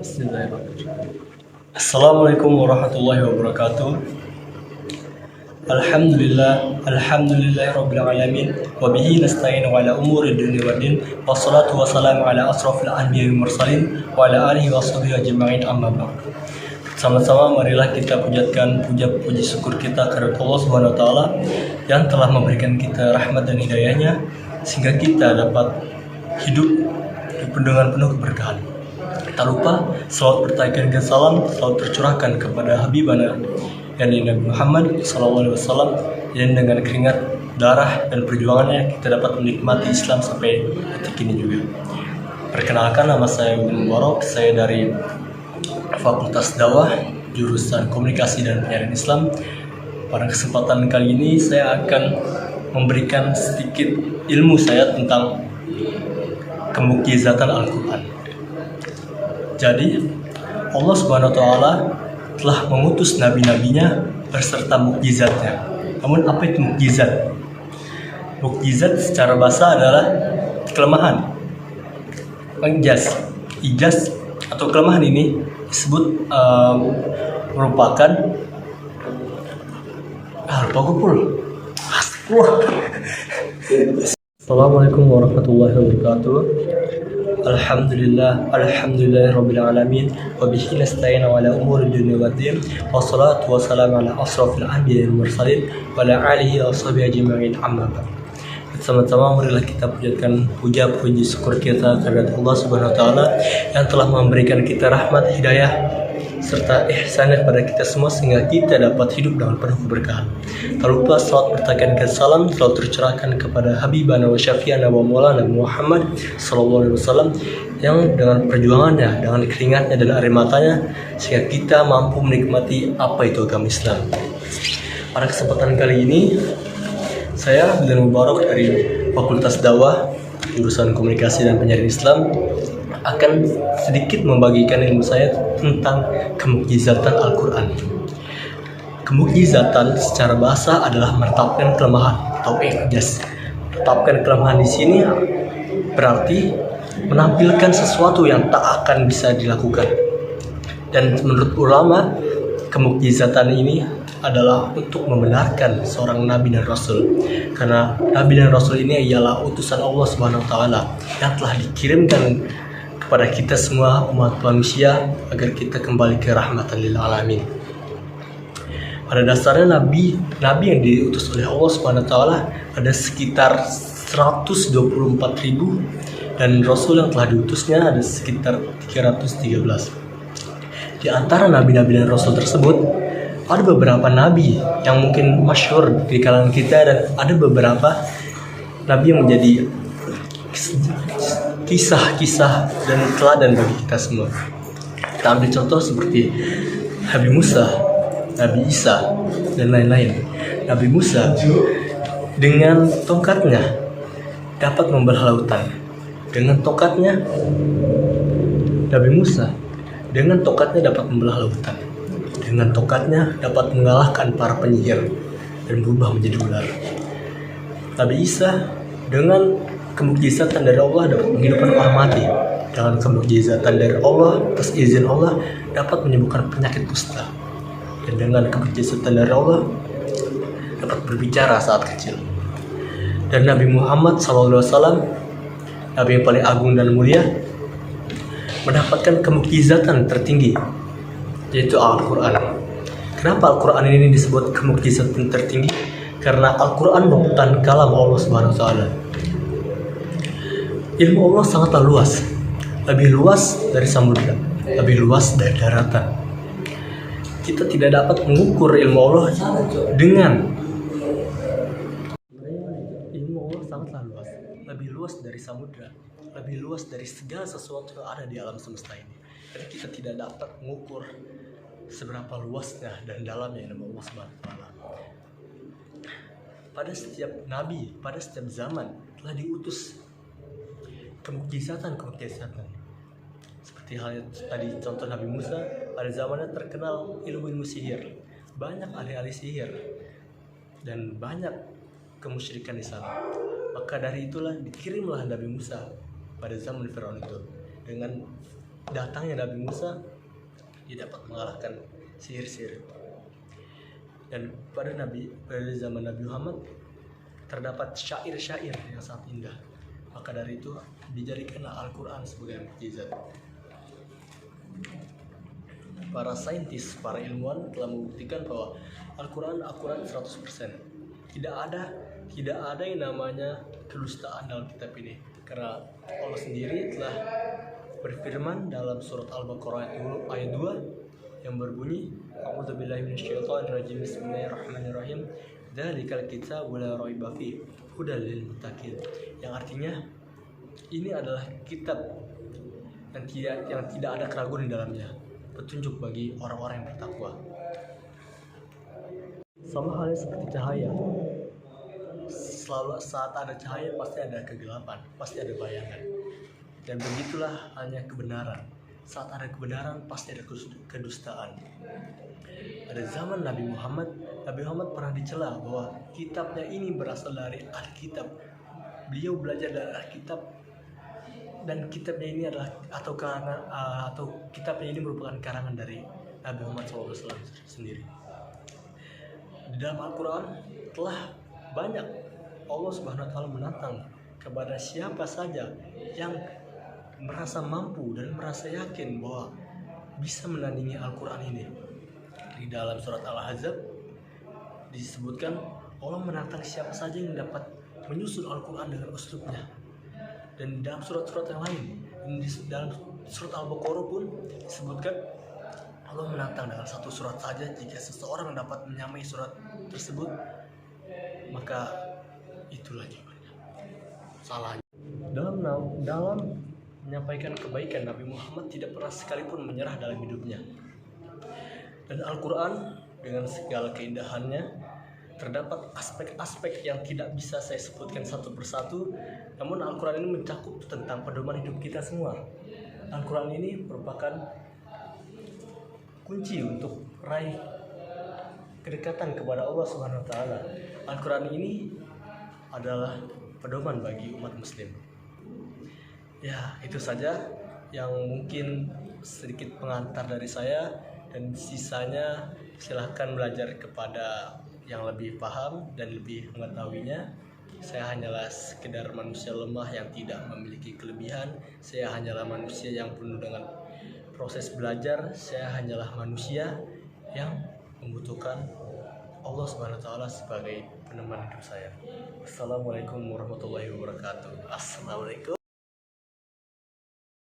Bismillahirrahmanirrahim. Assalamualaikum warahmatullahi wabarakatuh. Alhamdulillah rabbil alamin wa bihi nasta'inu ala umuri dunya waddin wassalatu wassalamu ala asrofil anbiya'i wal mursalin wa ala alihi wa sahbihi ajma'in amma ba'd. Sama-sama marilah kita pujakan puji syukur kita kepada Allah Subhanahu wa taala yang telah memberikan kita rahmat dan hidayahnya sehingga kita dapat hidup dengan penuh keberkahan. Tak lupa salawat bertaikkan salam selalu tercurahkan kepada Habibana yakni Nabi Muhammad SAW, yang dengan keringat, darah dan perjuangannya kita dapat menikmati Islam sampai detik ini juga. Perkenalkan, nama saya Ibnu Mubarak, saya dari Fakultas Dakwah jurusan Komunikasi dan Penyiaran Islam. Pada kesempatan kali ini saya akan memberikan sedikit ilmu saya tentang kemukjizatan Al-Quran. Jadi Allah Subhanahu wa taala telah mengutus nabi-nabinya berserta mukjizatnya. Namun apa itu mukjizat? Mukjizat secara bahasa adalah kelemahan. Ijaz atau kelemahan ini disebut merupakan Assalamualaikum warahmatullahi wabarakatuh. Alhamdulillah rabbil alamin wa bihi nasta'inu ala umuri dunya waddin wassalatu wassalamu ala asrofil anbiya'i wal mursalin wa ala alihi wa sahbihi ajma'in amma ba'd. Sama-sama marilah kita pujakan puji syukur kita kepada Allah Subhanahu wa taala yang telah memberikan kita rahmat, hidayah serta ihsannya kepada kita semua sehingga kita dapat hidup dengan penuh keberkahan. Tak lupa salawat bertaikkan salam selalu tercurahkan kepada Habibana wa Syafi'ana wa Maulana Muhammad SAW yang dengan perjuangannya, dengan keringatnya dan air matanya sehingga kita mampu menikmati apa itu agama Islam. Pada kesempatan kali ini saya Ibnu Mubarak dari Fakultas Dakwah jurusan Komunikasi dan Penyiaran Islam akan sedikit membagikan ilmu saya tentang kemukjizatan Al-Quran. Kemukjizatan secara bahasa adalah menetapkan kelemahan atau ijaz. Menetapkan kelemahan di sini berarti menampilkan sesuatu yang tak akan bisa dilakukan. Dan menurut ulama, kemukjizatan ini adalah untuk membenarkan seorang nabi dan rasul. Karena nabi dan rasul ini ialah utusan Allah Subhanahu wa taala yang telah dikirimkan kepada kita semua umat manusia agar kita kembali ke rahmatan lil alamin. Pada dasarnya nabi yang diutus oleh Allah Subhanahu wa taala ada sekitar 124.000 dan rasul yang telah diutusnya ada sekitar 313. Di antara nabi-nabi dan rasul tersebut ada beberapa nabi yang mungkin masyhur di kalangan kita dan ada beberapa nabi yang menjadi kisah-kisah dan teladan bagi kita semua. Kita ambil contoh seperti Nabi Musa, Nabi Isa, dan lain-lain. Nabi Musa dengan tongkatnya dapat membelah lautan. Dengan tongkatnya Nabi Musa dengan tongkatnya dapat membelah lautan. Dengan tongkatnya dapat mengalahkan para penyihir dan berubah menjadi ular. Nabi Isa dengan kemukjizatan dari Allah dapat menghidupkan orang mati. Dengan kemukjizatan dari Allah atas izin Allah dapat menyembuhkan penyakit kusta. Dan dengan kemukjizatan dari Allah dapat berbicara saat kecil. Dan Nabi Muhammad SAW, Nabi yang paling agung dan mulia, mendapatkan kemukjizatan tertinggi, yaitu Al-Quran. Kenapa Al-Quran ini disebut kemukjizatan tertinggi? Karena Al-Quran merupakan kalam Allah Subhanahu wa taala. Ilmu Allah sangatlah luas, lebih luas dari samudra, lebih luas dari daratan. Kita tidak dapat mengukur ilmu Allah dengan ilmu Allah sangatlah luas, lebih luas dari samudra, lebih luas dari segala sesuatu yang ada di alam semesta ini. Jadi kita tidak dapat mengukur seberapa luasnya dan dalamnya ilmu Allah Subhanahu wa taala. Pada setiap nabi, pada setiap zaman telah diutus kemukjizatan. Seperti halnya tadi contoh Nabi Musa, pada zamannya terkenal ilmu sihir. Banyak ahli-ahli sihir dan banyak kemusyrikan di sana. Maka dari itulah dikirimlah Nabi Musa pada zaman Firaun itu dengan datangnya Nabi Musa, dia dapat mengalahkan sihir-sihir. Dan pada zaman Nabi Muhammad terdapat syair-syair yang sangat indah. Maka dari itu dijadikanlah Al-Quran sebagai mukjizat. Para saintis, para ilmuwan telah membuktikan bahwa Al-Quran akurat 100%. Tidak ada yang namanya kedustaan dalam kitab ini. Karena Allah sendiri telah berfirman dalam surat Al-Baqarah ayat 2 yang berbunyi, A'udzubillahi minasyaitonirrajim, bismillahirrahmanirrahim, dzalikal kitabu la raiba fihi hudal lil muttaqin. Yang artinya ini adalah kitab yang tidak ada keraguan di dalamnya, petunjuk bagi orang-orang yang bertakwa. Sama halnya seperti cahaya. Selalu saat ada cahaya pasti ada kegelapan, pasti ada bayangan. Dan begitulah hanya kebenaran. Saat ada kebenaran pasti ada kedustaan. Pada zaman Nabi Muhammad pernah dicela bahwa kitabnya ini berasal dari Alkitab. Beliau belajar dari Alkitab, dan kitabnya ini adalah atau kitabnya ini merupakan karangan dari Nabi Muhammad SAW sendiri. Di dalam Al-Quran telah banyak Allah Subhanahu wa Ta'ala menantang kepada siapa saja yang merasa mampu dan merasa yakin bahwa bisa menandingi Al-Quran ini. Di dalam surat Al-Ahzab disebutkan Allah menantang siapa saja yang dapat menyusun Al-Quran dengan uslubnya. Dan dalam surat-surat yang lain, dalam surat Al-Baqarah pun disebutkan Allah menantang dengan satu surat saja. Jika seseorang dapat menyamai surat tersebut, maka itulah jawabannya. Salahnya dalam menyampaikan kebaikan, Nabi Muhammad tidak pernah sekalipun menyerah dalam hidupnya. Dan Al-Quran dengan segala keindahannya terdapat aspek-aspek yang tidak bisa saya sebutkan satu persatu, namun Al-Quran ini mencakup tentang pedoman hidup kita semua. Al-Quran ini merupakan kunci untuk raih kedekatan kepada Allah Subhanahu wa Ta'ala. Al-Quran ini adalah pedoman bagi umat muslim. Ya, itu saja yang mungkin sedikit pengantar dari saya, dan sisanya silahkan belajar kepada yang lebih paham dan lebih mengetahuinya. Saya hanyalah sekedar manusia lemah yang tidak memiliki kelebihan. Saya hanyalah manusia yang penuh dengan proses belajar. Saya hanyalah manusia yang membutuhkan Allah Subhanahu wa Ta'ala sebagai peneman hidup saya. Assalamualaikum warahmatullahi wabarakatuh. Assalamualaikum.